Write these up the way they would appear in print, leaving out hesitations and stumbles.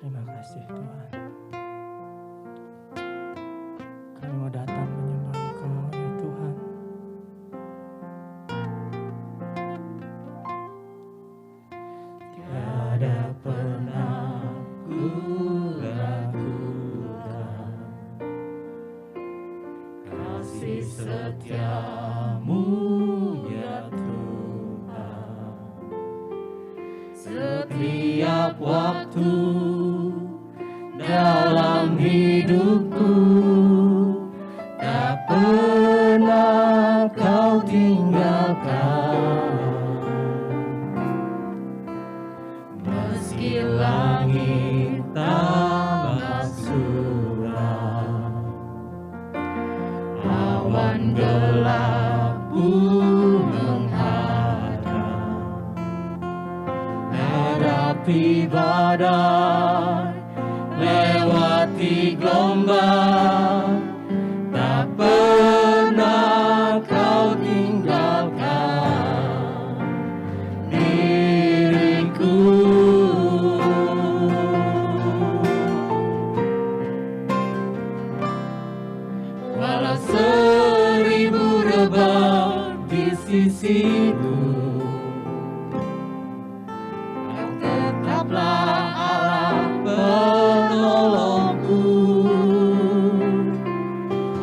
Terima kasih Tuhan. Kami mau datang menyembah Engkau ya Tuhan. Tiada pernah ku ragukan kasih setia-Mu ya Tuhan. Setiap waktu dalam hidupku tak pernah Kau tinggalkan. Meski langit tambah suram, awan gelap pun menghadang, hadapi badai, lewati gelombang, tak pernah Kau tinggalkan diriku. Walau 1000 rebah di sisiku, Kau tetaplah Allah penolongku.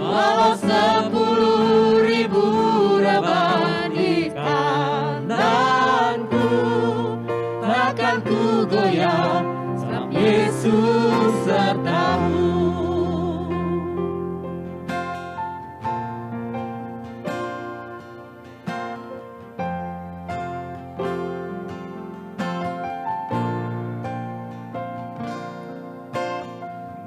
Walau 10.000 rebah di kananku, takkan ku goyah sebab Yesus sertaku.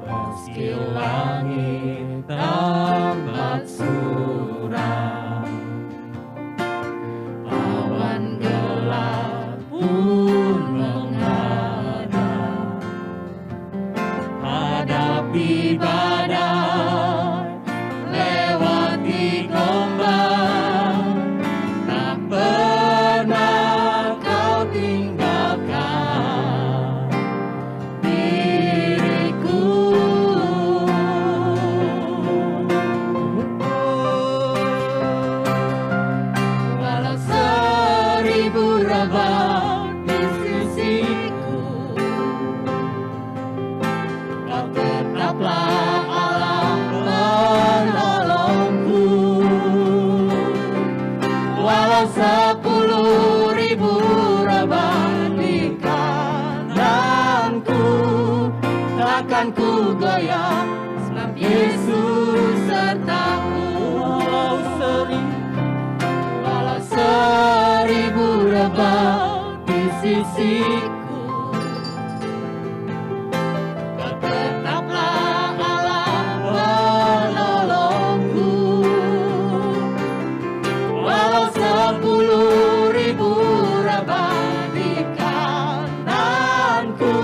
Meski langit tambah suram, awan gelap pun menghadang, hadapi badai, lewati gelombang, tak pernah Kau tinggalkan diriku. Walau 1000 rebah di sisiku, Kau tetaplah Allah penolongku. Walau 10.000 rebah di kananku, takkan ku goyah sebab Yesus sertaku. Walau 1000 rebah di sisiku, Kau tetaplah Allah penolongku. Walau 10.000 rebah di kananku,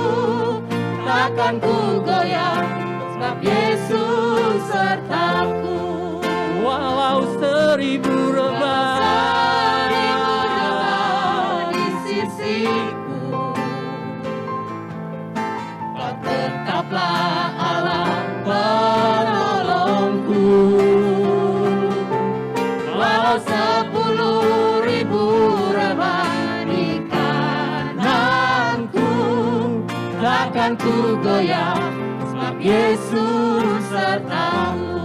takkan ku goyah sebab Yesus sertaku. Walau 1000 rebah di sisiku, Kau tetaplah Allah penolongku. Walau 10.000 rebah di kananku, takkan ku goyah sebab Yesus sertaku.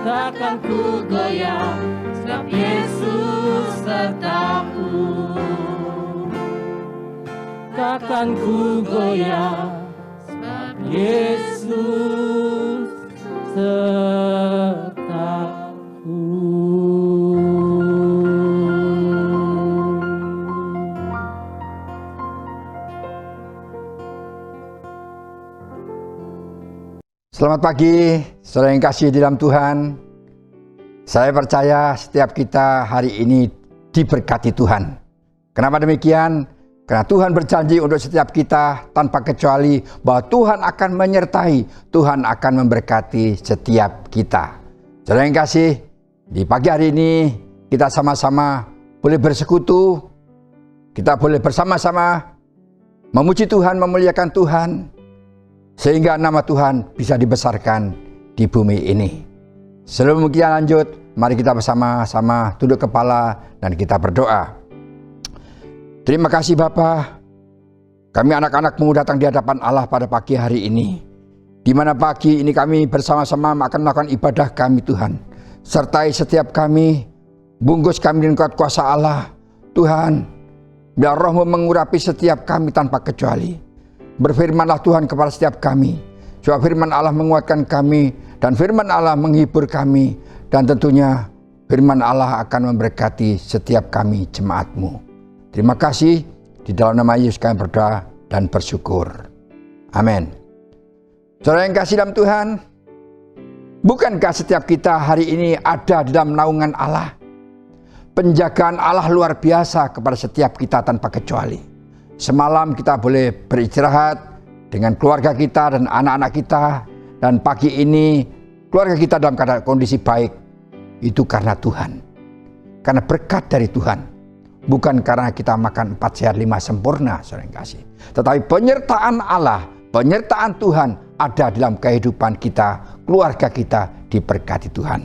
Takkan ku goyah sebab Yesus sertaku. Takkan ku goyah sebab Yesus sertaku. Selamat pagi, saudara yang kasih di dalam Tuhan. Saya percaya setiap kita hari ini diberkati Tuhan. Kenapa demikian? Karena Tuhan berjanji untuk setiap kita tanpa kecuali bahwa Tuhan akan menyertai, Tuhan akan memberkati setiap kita. Saudara yang kasih, di pagi hari ini kita sama-sama boleh bersekutu, kita boleh bersama-sama memuji Tuhan, memuliakan Tuhan, sehingga nama Tuhan bisa dibesarkan di bumi ini. Sebelum kita lanjut, mari kita bersama-sama tunduk kepala dan kita berdoa. Terima kasih Bapa, kami anak-anak-Mu datang di hadapan Allah pada pagi hari ini, di mana pagi ini kami bersama-sama akan melakukan ibadah kami Tuhan. Sertai setiap kami, bungkus kami dengan kuasa Allah. Tuhan, biar Roh-Mu mengurapi setiap kami tanpa kecuali. Berfirmanlah Tuhan kepada setiap kami, supaya firman Allah menguatkan kami, dan firman Allah menghibur kami, dan tentunya firman Allah akan memberkati setiap kami jemaat-Mu. Terima kasih, di dalam nama Yesus kami berdoa dan bersyukur. Amin. Saudara yang kasih dalam Tuhan, bukankah setiap kita hari ini ada di dalam naungan Allah? Penjagaan Allah luar biasa kepada setiap kita tanpa kecuali. Semalam kita boleh beristirahat dengan keluarga kita dan anak-anak kita, dan pagi ini keluarga kita dalam keadaan kondisi baik. Itu karena Tuhan, karena berkat dari Tuhan, bukan karena kita makan 4 sehat 5 sempurna, saudara yang kasih. Tetapi penyertaan Allah, penyertaan Tuhan ada dalam kehidupan kita, keluarga kita diberkati Tuhan.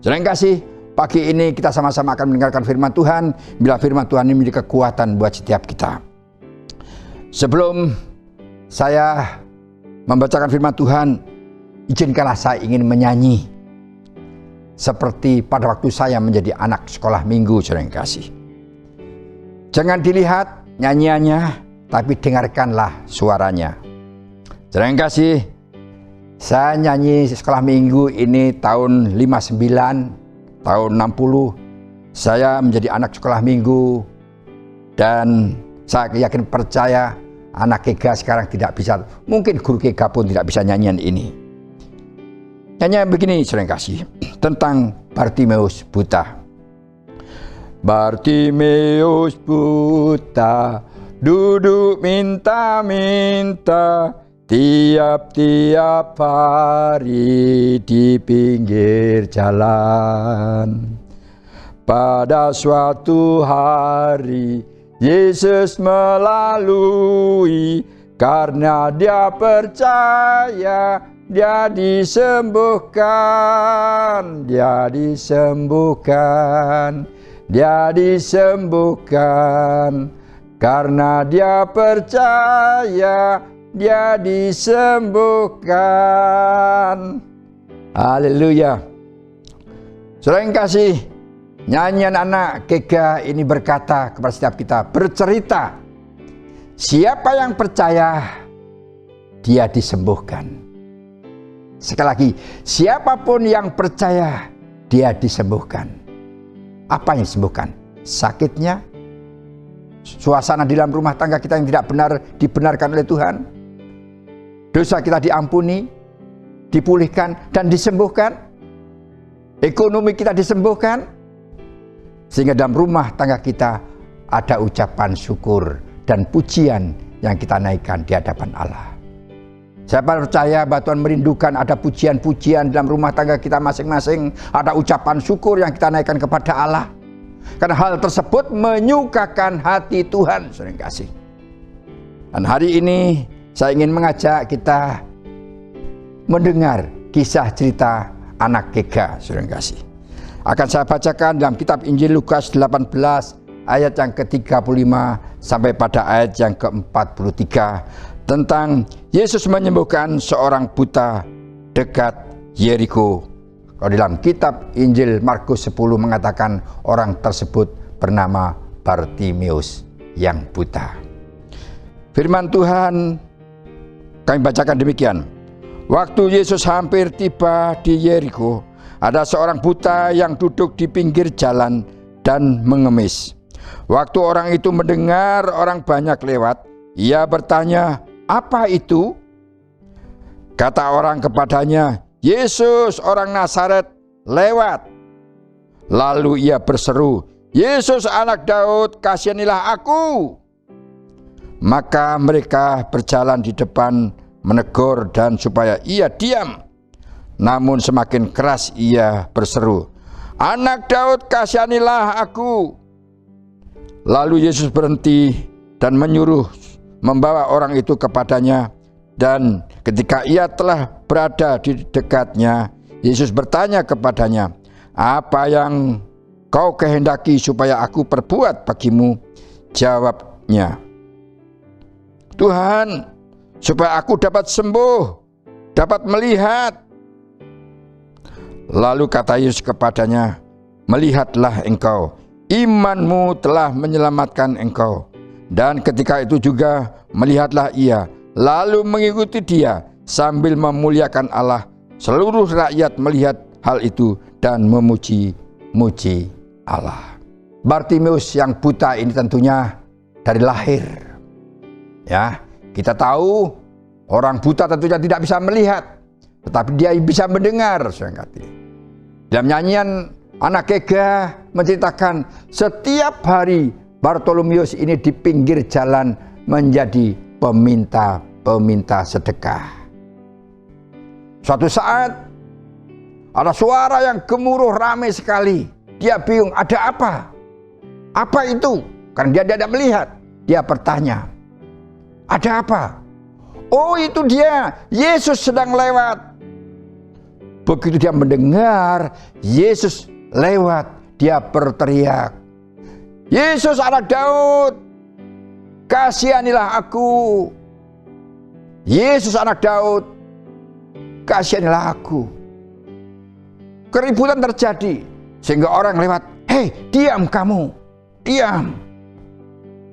Saudara yang kasih, pagi ini kita sama-sama akan mendengarkan firman Tuhan. Bila firman Tuhan ini menjadi kekuatan buat setiap kita. Sebelum saya membacakan firman Tuhan, izinkanlah saya ingin menyanyi seperti pada waktu saya menjadi anak sekolah minggu, saudara yang kasih. Jangan dilihat nyanyiannya, tapi dengarkanlah suaranya. Saudara yang kasih, saya nyanyi sekolah minggu ini tahun 59, tahun 60. Saya menjadi anak sekolah minggu, dan saya yakin percaya anak Kega sekarang tidak bisa, mungkin guru Kega pun tidak bisa nyanyian ini. Nyanyian begini, saudara yang kasih, tentang Bartimeus buta. Bartimeus buta, duduk minta-minta, tiap-tiap hari di pinggir jalan. Pada suatu hari Yesus melalui, karena dia percaya dia disembuhkan, dia disembuhkan, dia disembuhkan. Karena dia percaya dia disembuhkan. Haleluya. Saudara yang kasih, nyanyian anak Kega ini berkata kepada setiap kita, bercerita, siapa yang percaya dia disembuhkan. Sekali lagi, siapapun yang percaya dia disembuhkan. Apa yang disembuhkan? Sakitnya, suasana di dalam rumah tangga kita yang tidak benar dibenarkan oleh Tuhan, dosa kita diampuni, dipulihkan dan disembuhkan, ekonomi kita disembuhkan, sehingga dalam rumah tangga kita ada ucapan syukur dan pujian yang kita naikkan di hadapan Allah. Saya percaya bahwa Tuhan merindukan ada pujian-pujian dalam rumah tangga kita masing-masing, ada ucapan syukur yang kita naikkan kepada Allah. Karena hal tersebut menyukakan hati Tuhan, saudara yang kasih. Dan hari ini saya ingin mengajak kita mendengar kisah cerita anak Kega, saudara yang kasih. Akan saya bacakan dalam kitab Injil Lukas 18 ayat yang ke-35 sampai pada ayat yang ke-43 tentang Yesus menyembuhkan seorang buta dekat Yeriko. Kalau dalam kitab Injil Markus 10 mengatakan orang tersebut bernama Bartimeus yang buta. Firman Tuhan kami bacakan demikian. Waktu Yesus hampir tiba di Yeriko, ada seorang buta yang duduk di pinggir jalan dan mengemis. Waktu orang itu mendengar orang banyak lewat, ia bertanya, "Apa itu?" Kata orang kepadanya, "Yesus orang Nazaret lewat." Lalu ia berseru, "Yesus anak Daud, kasihanilah aku." Maka mereka berjalan di depan menegur dan supaya ia diam. Namun semakin keras ia berseru, "Anak Daud, kasihanilah aku." Lalu Yesus berhenti dan menyuruh membawa orang itu kepadanya, dan ketika ia telah berada di dekatnya, Yesus bertanya kepadanya, "Apa yang kau kehendaki supaya aku perbuat bagimu?" Jawabnya, "Tuhan, supaya aku dapat sembuh, dapat melihat." Lalu kata Yesus kepadanya, "Melihatlah engkau, imanmu telah menyelamatkan engkau." Dan ketika itu juga melihatlah ia, lalu mengikuti dia sambil memuliakan Allah. Seluruh rakyat melihat hal itu dan memuji-muji Allah. Bartimeus yang buta ini tentunya dari lahir. Ya, kita tahu orang buta tentunya tidak bisa melihat, tetapi dia bisa mendengar. Dalam nyanyian Anak Kega menceritakan setiap hari Bartolomeus ini di pinggir jalan menjadi peminta sedekah. Suatu saat ada suara yang gemuruh ramai sekali. Dia bingung, ada apa? Apa itu? Karena dia tidak melihat. Dia bertanya, ada apa? Oh, itu dia, Yesus sedang lewat. Begitu dia mendengar Yesus lewat, dia berteriak, "Yesus anak Daud, kasihanilah aku. Yesus anak Daud, kasihanilah aku." Keributan terjadi sehingga orang lewat, "Hei, diam kamu, diam."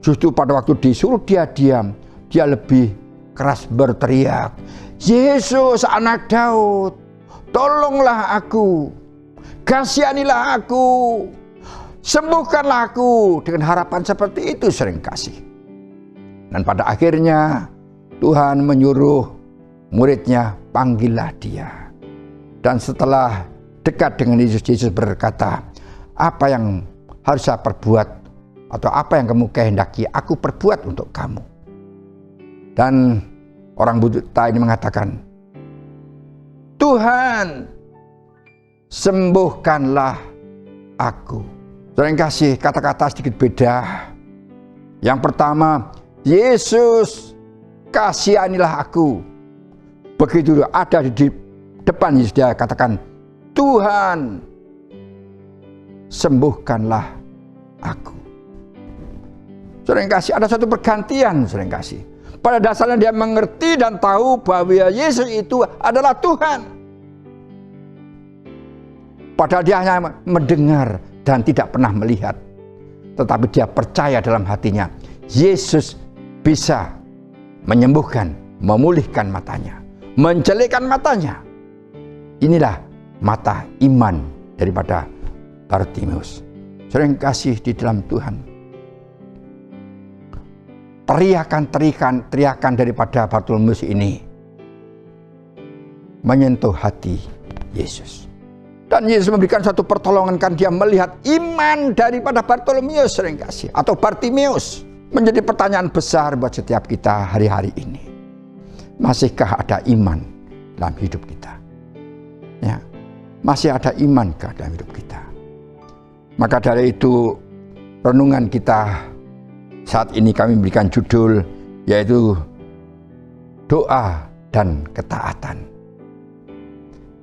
Justru pada waktu disuruh dia diam, dia lebih keras berteriak, "Yesus anak Daud, tolonglah aku, kasihanilah aku, sembuhkanlah aku." Dengan harapan seperti itu sering kasih. Dan pada akhirnya Tuhan menyuruh muridnya, panggillah dia. Dan setelah dekat dengan Yesus, Yesus berkata, "Apa yang harus saya perbuat, atau apa yang kamu kehendaki aku perbuat untuk kamu?" Dan orang buta ini mengatakan, "Tuhan, sembuhkanlah aku." Saudara yang kasih, kata-kata sedikit beda. Yang pertama, Yesus, kasihanilah aku. Begitu ada di depan Yesus, dia katakan, "Tuhan, sembuhkanlah aku." Saudara yang kasih, ada satu pergantian, saudara yang kasih. Pada dasarnya dia mengerti dan tahu bahwa Yesus itu adalah Tuhan. Padahal dia hanya mendengar dan tidak pernah melihat. Tetapi dia percaya dalam hatinya, Yesus bisa menyembuhkan, memulihkan matanya, mencelikkan matanya. Inilah mata iman daripada Bartimeus. Sering kasih di dalam Tuhan. Teriakan daripada Bartolomeus ini menyentuh hati Yesus. Dan Yesus memberikan satu pertolongan, kan dia melihat iman daripada Bartolomeus, sering kasih, atau Bartimeus. Menjadi pertanyaan besar buat setiap kita hari-hari ini. Masihkah ada iman dalam hidup kita? Ya, masih ada imankah dalam hidup kita? Maka dari itu renungan kita saat ini kami berikan judul, yaitu doa dan ketaatan.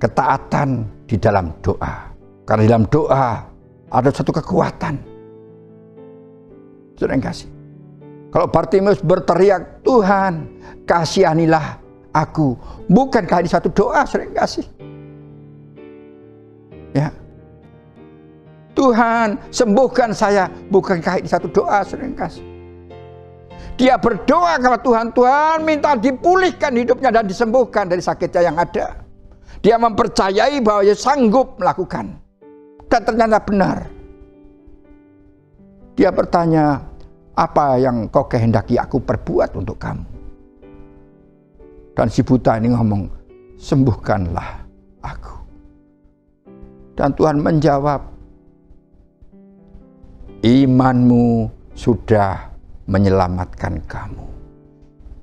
Ketaatan di dalam doa. Karena di dalam doa ada satu kekuatan. Saudara yang kasih, kalau Bartimeus berteriak, "Tuhan, kasihanilah aku," bukankah ini satu doa, saudara yang kasih? Ya. "Tuhan, sembuhkan saya," bukankah ini satu doa, saudara yang kasih? Dia berdoa kepada Tuhan, Tuhan minta dipulihkan hidupnya dan disembuhkan dari sakitnya yang ada. Dia mempercayai bahwa dia sanggup melakukan. Dan ternyata benar. Dia bertanya, "Apa yang kau kehendaki aku perbuat untuk kamu?" Dan si buta ini ngomong, "Sembuhkanlah aku." Dan Tuhan menjawab, "Imanmu sudah menyelamatkan kamu.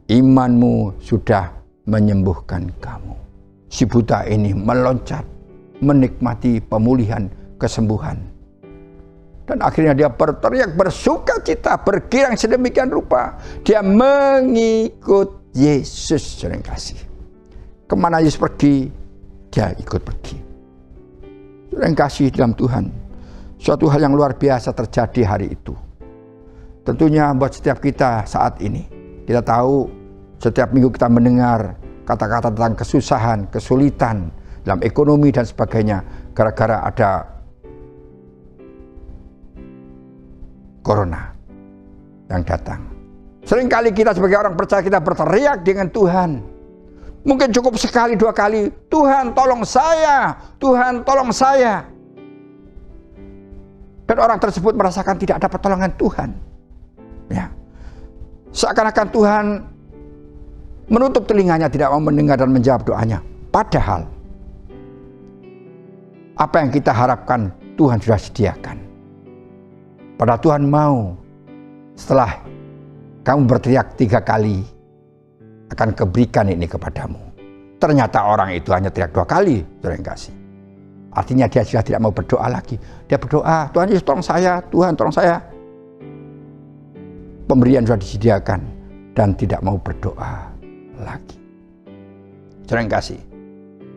Imanmu sudah menyembuhkan kamu." Si buta ini meloncat, menikmati pemulihan, kesembuhan. Dan akhirnya dia berteriak bersuka cita, bergirang sedemikian rupa. Dia mengikut Yesus, saudara yang kasih. Kemana Yesus pergi, dia ikut pergi. Saudara yang kasih dalam Tuhan, suatu hal yang luar biasa terjadi hari itu. Tentunya buat setiap kita saat ini, kita tahu setiap minggu kita mendengar kata-kata tentang kesusahan, kesulitan dalam ekonomi dan sebagainya, gara-gara ada corona yang datang. Seringkali kita sebagai orang percaya kita berteriak dengan Tuhan. Mungkin cukup sekali, dua kali, Tuhan tolong saya, Tuhan tolong saya. Dan orang tersebut merasakan tidak ada pertolongan Tuhan. Ya. Seakan-akan Tuhan menutup telinganya, tidak mau mendengar dan menjawab doanya. Padahal apa yang kita harapkan Tuhan sudah sediakan. Padahal Tuhan mau setelah kamu berteriak 3 kali, akan kuberikan ini kepadamu. Ternyata orang itu hanya teriak 2 kali, saudara yang kasih. Artinya dia sudah tidak mau berdoa lagi. Dia berdoa, Tuhan Yesus tolong saya, Tuhan tolong saya. Pemberian sudah disediakan dan tidak mau berdoa lagi. Saudara yang kasih,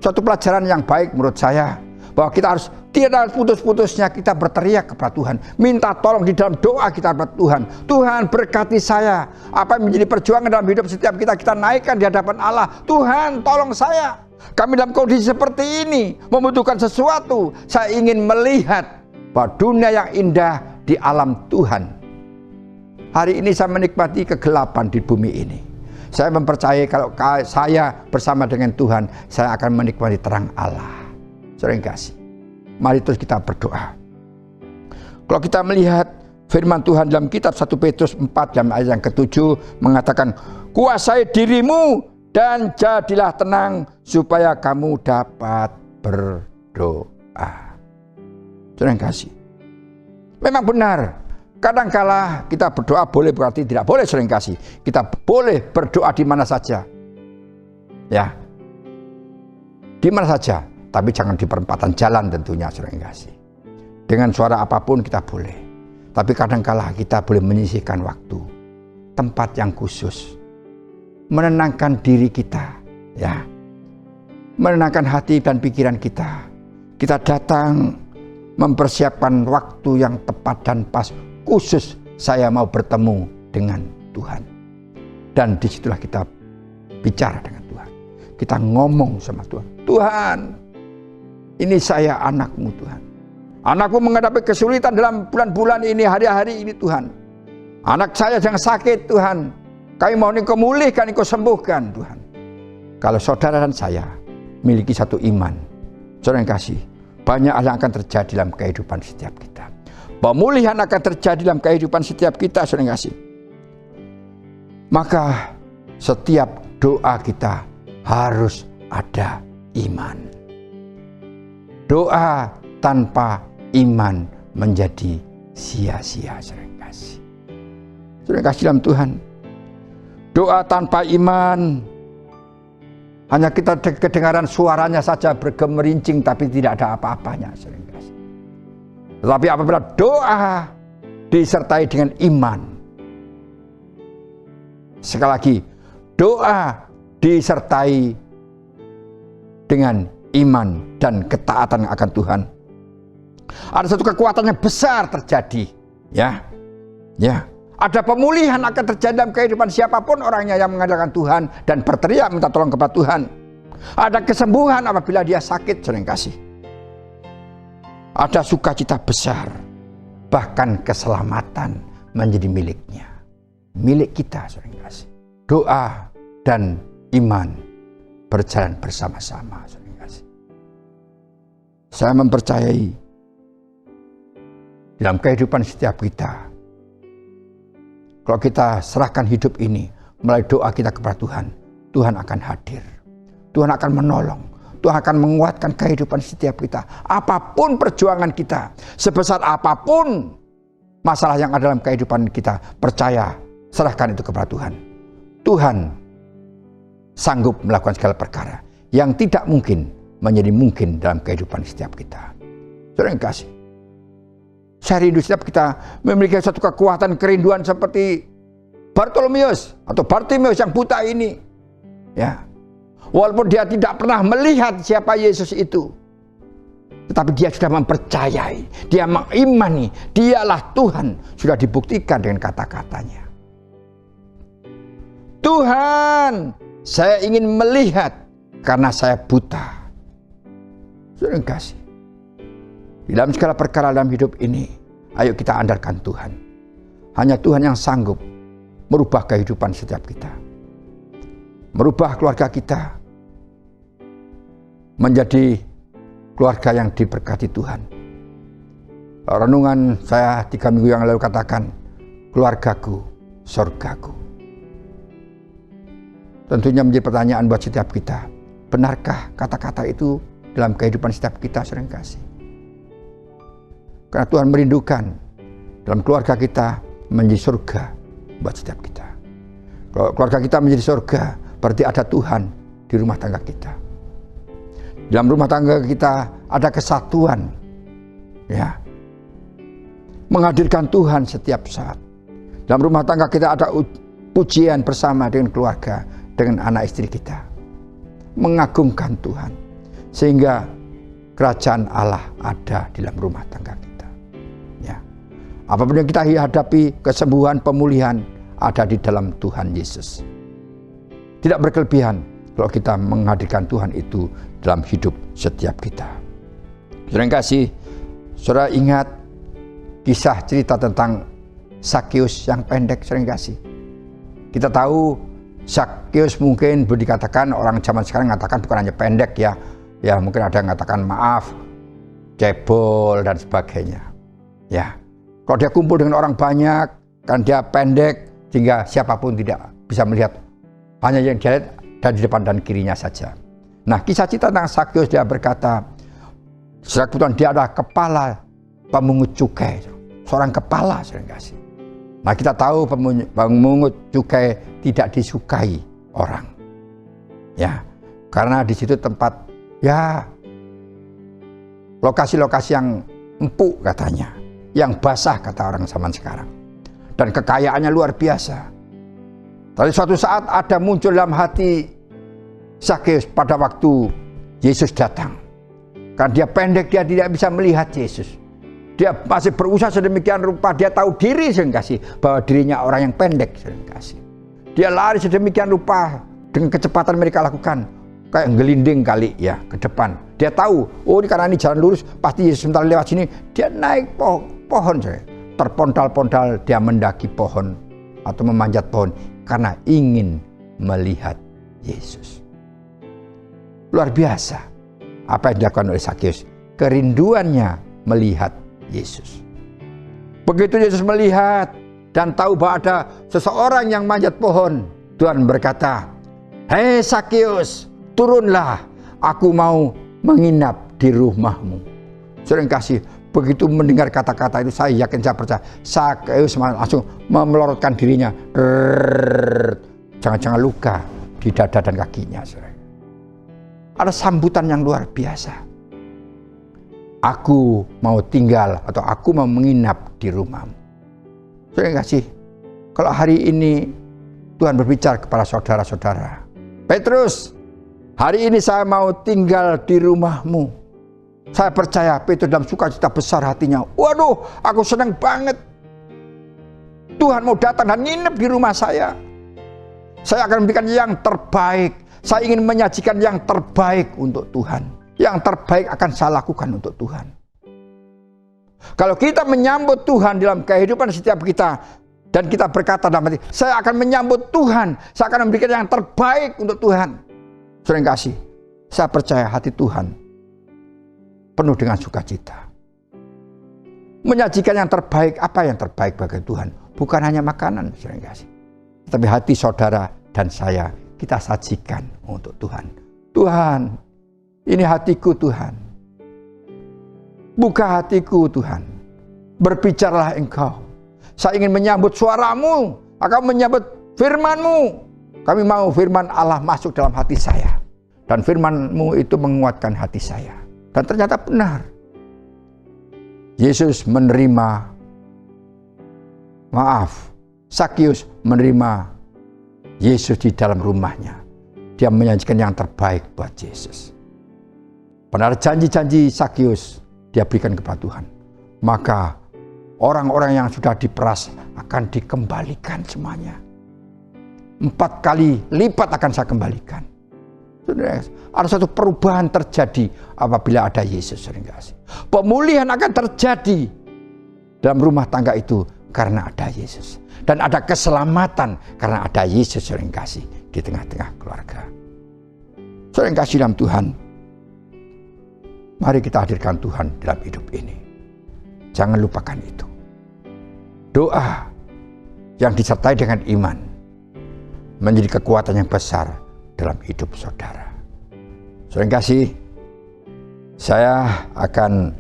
suatu pelajaran yang baik menurut saya, bahwa kita harus tidak putus-putusnya kita berteriak kepada Tuhan, minta tolong di dalam doa kita kepada Tuhan. Tuhan berkati saya, apa yang menjadi perjuangan dalam hidup setiap kita, kita naikkan di hadapan Allah. Tuhan tolong saya, kami dalam kondisi seperti ini membutuhkan sesuatu. Saya ingin melihat bahwa dunia yang indah di alam Tuhan. Hari ini saya menikmati kegelapan di bumi ini. Saya mempercayai kalau saya bersama dengan Tuhan, saya akan menikmati terang Allah. Saudara yang kasih, mari terus kita berdoa. Kalau kita melihat firman Tuhan dalam kitab 1 Petrus 4 dalam ayat yang ke-7 mengatakan, kuasai dirimu dan jadilah tenang supaya kamu dapat berdoa. Saudara yang kasih, memang benar, kadangkala kita berdoa boleh berarti tidak boleh. Saudara yang kasih, kita boleh berdoa di mana saja, ya, di mana saja. Tapi jangan di perempatan jalan tentunya, saudara yang kasih. Dengan suara apapun kita boleh. Tapi kadangkala kita boleh menyisihkan waktu, tempat yang khusus, menenangkan diri kita, ya, menenangkan hati dan pikiran kita. Kita datang mempersiapkan waktu yang tepat dan pas, khusus saya mau bertemu dengan Tuhan. Dan disitulah kita bicara dengan Tuhan. Kita ngomong sama Tuhan. Tuhan, ini saya anakmu Tuhan. Anakmu menghadapi kesulitan dalam bulan-bulan ini, hari-hari ini Tuhan. Anak saya yang sakit Tuhan. Kami mohon Engkau mulihkan, Engkau sembuhkan Tuhan. Kalau saudara dan saya miliki satu iman, saudara yang kasih, banyak hal yang akan terjadi dalam kehidupan setiap kita. Pemulihan akan terjadi dalam kehidupan setiap kita, saudara yang kasih. Maka setiap doa kita harus ada iman. Doa tanpa iman menjadi sia-sia, saudara yang kasih. Saudara yang kasih dalam Tuhan, doa tanpa iman hanya kita kedengaran suaranya saja bergemerincing, tapi tidak ada apa-apanya, saudara yang kasih. Tetapi apabila doa disertai dengan iman, sekali lagi, doa disertai dengan iman dan ketaatan akan Tuhan, ada satu kekuatan yang besar terjadi, ya, ya. Ada pemulihan akan terjadi dalam kehidupan siapapun orangnya yang mengandalkan Tuhan dan berteriak minta tolong kepada Tuhan. Ada kesembuhan apabila dia sakit, saudara yang kasih. Ada sukacita besar, bahkan keselamatan menjadi miliknya, milik kita, saudara yang kasih. Doa dan iman berjalan bersama-sama, saudara. Saya mempercayai dalam kehidupan setiap kita, kalau kita serahkan hidup ini melalui doa kita kepada Tuhan, Tuhan akan hadir. Tuhan akan menolong. Tuhan akan menguatkan kehidupan setiap kita. Apapun perjuangan kita, sebesar apapun masalah yang ada dalam kehidupan kita, percaya, serahkan itu kepada Tuhan. Tuhan sanggup melakukan segala perkara yang tidak mungkin menjadi mungkin dalam kehidupan setiap kita. Saudara yang kasih, Saya rindu setiap kita memiliki satu kekuatan kerinduan seperti Bartolomeus atau Bartimeus yang buta ini. Ya. Walaupun dia tidak pernah melihat siapa Yesus itu, tetapi dia sudah mempercayai, dia mengimani, dialah Tuhan, sudah dibuktikan dengan kata-katanya. Tuhan, saya ingin melihat karena saya buta. Saudara yang kasih, di dalam segala perkara dalam hidup ini, ayo kita andalkan Tuhan. Hanya Tuhan yang sanggup merubah kehidupan setiap kita, merubah keluarga kita menjadi keluarga yang diberkati Tuhan. Renungan saya 3 minggu yang lalu katakan, keluargaku, surgaku. Tentunya menjadi pertanyaan buat setiap kita. Benarkah kata-kata itu dalam kehidupan setiap kita, sering kasih? Karena Tuhan merindukan dalam keluarga kita menjadi surga buat setiap kita. Kalau keluarga kita menjadi surga, berarti ada Tuhan di rumah tangga kita. Dalam rumah tangga kita ada kesatuan, ya, menghadirkan Tuhan setiap saat. Dalam rumah tangga kita ada pujian bersama dengan keluarga, dengan anak istri kita, mengagungkan Tuhan, sehingga kerajaan Allah ada di dalam rumah tangga kita. Ya, apapun yang kita hadapi, kesembuhan, pemulihan ada di dalam Tuhan Yesus. Tidak berkelebihan kalau kita menghadirkan Tuhan itu dalam hidup setiap kita. Saudara yang kasih, saudara ingat kisah cerita tentang Zakheus yang pendek, saudara yang kasih. Kita tahu Zakheus mungkin boleh dikatakan, orang zaman sekarang mengatakan bukan hanya pendek ya. Ya mungkin ada yang mengatakan maaf, cebol dan sebagainya. Ya, kalau dia kumpul dengan orang banyak, kan dia pendek sehingga siapapun tidak bisa melihat, hanya yang dia lihat dari depan dan kirinya saja. Nah, kisah cerita tentang Zakheus, dia berkata, kebetulan dia adalah kepala pemungut cukai, seorang kepala, sering kasih. Nah, kita tahu pemungut cukai tidak disukai orang, ya, karena di situ tempat, ya, lokasi-lokasi yang empuk katanya, yang basah kata orang zaman sekarang, dan kekayaannya luar biasa. Tapi suatu saat ada muncul dalam hati Zakheus pada waktu Yesus datang, karena dia pendek, dia tidak bisa melihat Yesus. Dia masih berusaha sedemikian rupa, dia tahu diri kasih bahwa dirinya orang yang pendek kasih. Dia lari sedemikian rupa dengan kecepatan mereka lakukan, kayak gelinding kali ya ke depan. Dia tahu, oh ini karena ini jalan lurus, pasti Yesus sebentar lewat sini. Dia naik pohon, terpontal-pontal dia mendaki pohon atau memanjat pohon karena ingin melihat Yesus. Luar biasa apa yang dilakukan oleh Zakheus, kerinduannya melihat Yesus. Begitu Yesus melihat dan tahu bahwa ada seseorang yang manjat pohon, Tuhan berkata, "Hei Zakheus, turunlah, aku mau menginap di rumahmu." Sering kasih, begitu mendengar kata-kata itu, saya yakin, saya percaya, Zakheus langsung melorotkan dirinya, jangan-jangan luka di dada dan kakinya. Ada sambutan yang luar biasa. Aku mau tinggal atau aku mau menginap di rumahmu. Saudara kasih, kalau hari ini Tuhan berbicara kepada saudara-saudara, Petrus, hari ini saya mau tinggal di rumahmu. Saya percaya Petrus dalam sukacita besar hatinya. Waduh, aku senang banget. Tuhan mau datang dan nginep di rumah saya. Saya akan memberikan yang terbaik. Saya ingin menyajikan yang terbaik untuk Tuhan. Yang terbaik akan saya lakukan untuk Tuhan. Kalau kita menyambut Tuhan dalam kehidupan setiap kita, dan kita berkata dalam hati, saya akan menyambut Tuhan, saya akan memberikan yang terbaik untuk Tuhan. Saudara yang kasih, saya percaya hati Tuhan penuh dengan sukacita. Menyajikan yang terbaik, apa yang terbaik bagi Tuhan? Bukan hanya makanan, saudara yang kasih, tapi hati saudara dan saya kita sajikan untuk Tuhan. Tuhan, ini hatiku Tuhan. Buka hatiku Tuhan. Berbicaralah Engkau. Saya ingin menyambut suaramu. Aku menyambut firman-Mu. Kami mau firman Allah masuk dalam hati saya. Dan firman-Mu itu menguatkan hati saya. Dan ternyata benar. Yesus menerima, Sakius menerima Yesus di dalam rumahnya. Dia menyajikan yang terbaik buat Yesus. Benar janji-janji Sakius dia berikan kepada Tuhan. Maka orang-orang yang sudah diperas akan dikembalikan semuanya. 4 kali lipat akan saya kembalikan. Ada satu perubahan terjadi apabila ada Yesus, sering kasih. Pemulihan akan terjadi dalam rumah tangga itu karena ada Yesus. Dan ada keselamatan karena ada Yesus, sering kasih, di tengah-tengah keluarga. Sering kasih dalam Tuhan, mari kita hadirkan Tuhan dalam hidup ini. Jangan lupakan itu. Doa yang disertai dengan iman menjadi kekuatan yang besar dalam hidup saudara. Sering kasih, saya akan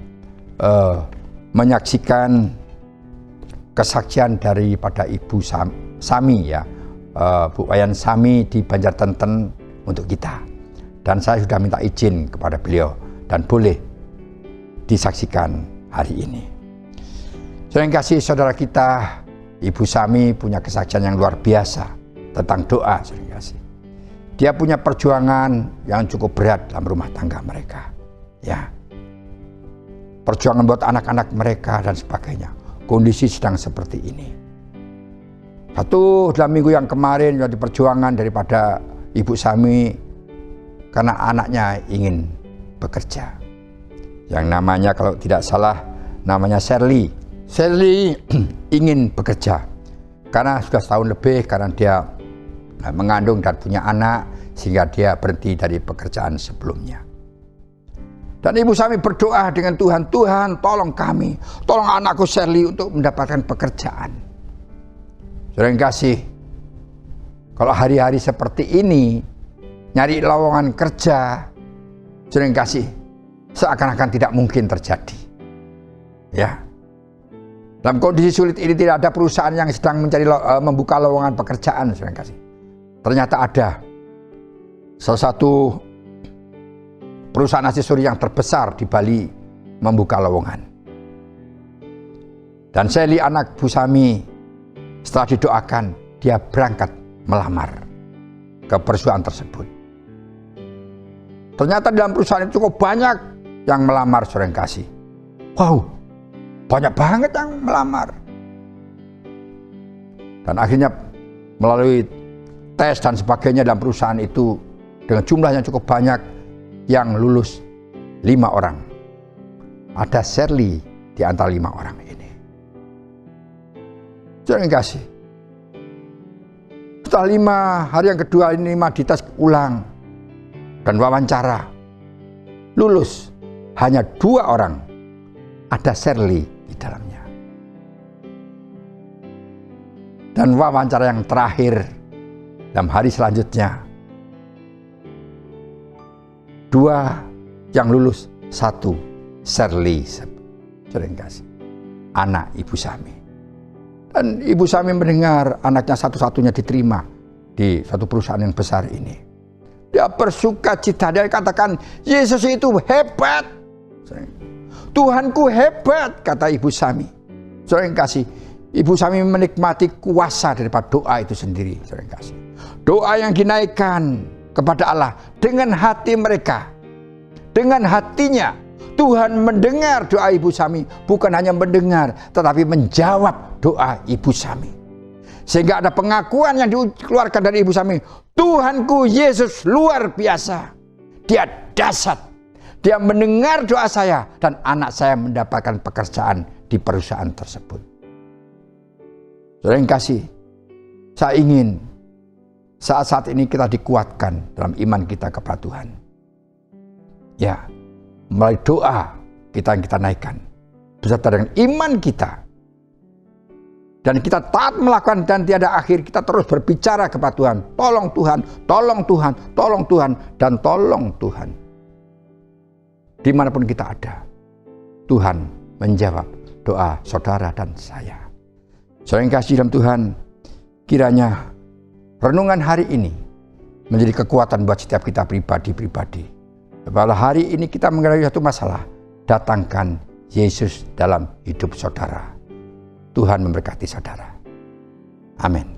menyaksikan kesaksian daripada Ibu Sami ya, Bu Wayan Sami di Banjartenten untuk kita. Dan saya sudah minta izin kepada beliau dan boleh disaksikan hari ini. Sering kasih saudara kita, Ibu Sami punya kesaksian yang luar biasa tentang doa, sering kasih. Dia punya perjuangan yang cukup berat dalam rumah tangga mereka. Ya. Perjuangan buat anak-anak mereka dan sebagainya. Kondisi sedang seperti ini. Dalam minggu yang kemarin jadi perjuangan daripada Ibu Sami karena anaknya ingin bekerja. Yang namanya kalau tidak salah namanya Shirley. Shirley ingin bekerja karena sudah setahun lebih karena dia mengandung dan punya anak sehingga dia berhenti dari pekerjaan sebelumnya. Dan Ibu Sami berdoa dengan Tuhan, Tuhan tolong kami, tolong anakku Shirley untuk mendapatkan pekerjaan. Sering kasih, kalau hari-hari seperti ini, nyari lowongan kerja, sering kasih, seakan-akan tidak mungkin terjadi. Ya, dalam kondisi sulit ini tidak ada perusahaan yang sedang mencari membuka lowongan pekerjaan, sering kasih. Ternyata ada salah satu perusahaan aksesori yang terbesar di Bali membuka lowongan. Dan Shirley anak Bu Sami setelah didoakan dia berangkat melamar ke perusahaan tersebut. Ternyata dalam perusahaan itu cukup banyak yang melamar, saudara yang kasih. Wow, banyak banget yang melamar. Dan akhirnya melalui tes dan sebagainya dalam perusahaan itu dengan jumlah yang cukup banyak yang lulus 5 orang. Ada Shirley di antara 5 orang ini. Jangan kasih. Setelah 5 hari yang kedua ini 5 dites ulang dan wawancara. Lulus hanya 2 orang. Ada Shirley di dalamnya. Dan wawancara yang terakhir dalam hari selanjutnya 2 yang lulus, 1 Shirley, sering kasih, anak Ibu Sami. Dan Ibu Sami mendengar anaknya satu-satunya diterima di satu perusahaan yang besar ini. Dia bersuka cita, dia katakan Yesus itu hebat, Tuhanku hebat, kata Ibu Sami. Sering kasih, Ibu Sami menikmati kuasa daripada doa itu sendiri, sering kasih. Doa yang dinaikkan kepada Allah dengan hati mereka, dengan hatinya. Tuhan mendengar doa Ibu Sami, bukan hanya mendengar tetapi menjawab doa Ibu Sami, sehingga ada pengakuan yang dikeluarkan dari Ibu Sami. Tuhanku Yesus luar biasa, dia dahsyat, dia mendengar doa saya dan anak saya mendapatkan pekerjaan di perusahaan tersebut. Saudara yang kasih, saya ingin saat-saat ini kita dikuatkan dalam iman kita kepada Tuhan. Ya, melalui doa kita yang kita naikkan beserta dengan iman kita. Dan kita taat melakukan dan tiada akhir, kita terus berbicara kepada Tuhan. Tolong Tuhan, tolong Tuhan, tolong Tuhan, dan tolong Tuhan. Dimanapun kita ada, Tuhan menjawab doa saudara dan saya. Saudara yang kasih dalam Tuhan, kiranya renungan hari ini menjadi kekuatan buat setiap kita pribadi-pribadi. Pada hari ini kita mengalami satu masalah, datangkan Yesus dalam hidup saudara. Tuhan memberkati saudara. Amin.